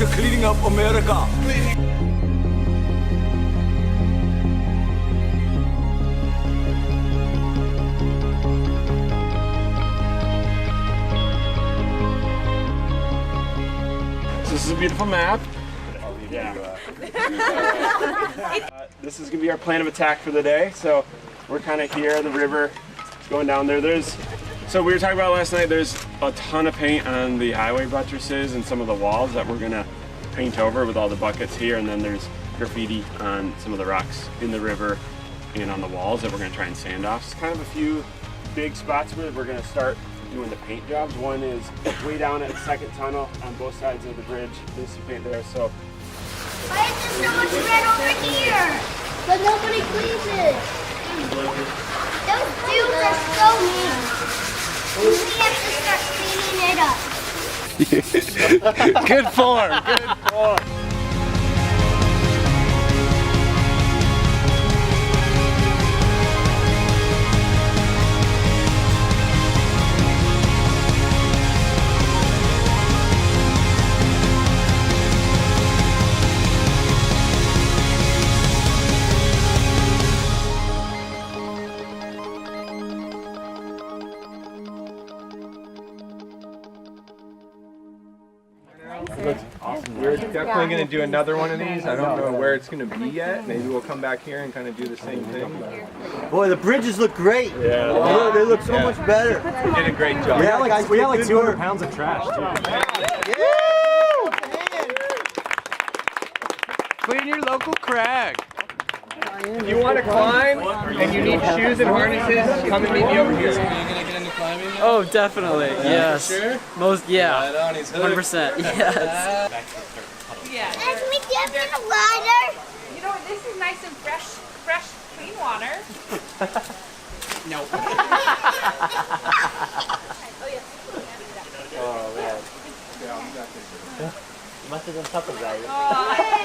is cleaning up America. This is a beautiful map. This is gonna be our plan of attack for the day. So we're kind of here, the river is going down there. So we were talking about last night, there's a ton of paint on the highway buttresses and some of the walls that we're gonna paint over with all the buckets here, and then there's graffiti on some of the rocks in the river and on the walls that we're gonna try and sand off. It's kind of a few big spots where we're gonna start doing the paint jobs. One is way down at the second tunnel on both sides of the bridge. There's some paint there, so. Why is there so much red over here? But nobody cleans it. Those dudes are so mean. We have to start cleaning it up. Good form, good form. Awesome. We're definitely going to do another one of these. I don't know where it's going to be yet. Maybe we'll come back here and kind of do the same thing. Boy, the bridges look great. Yeah. They look so much better. You did a great job. Yeah, we got like 200 pounds of trash, too. Clean your local crag. If you want to climb and you need shoes and harnesses, come and meet me over here. Are you gonna get into climbing now? Oh, definitely. Yes. Sure? Most, yeah. Right on, he's hooked. 100%. Yes. Can we get in the water? You know, this is nice and fresh, clean water. No. Oh, man. Must have done something right. Oh,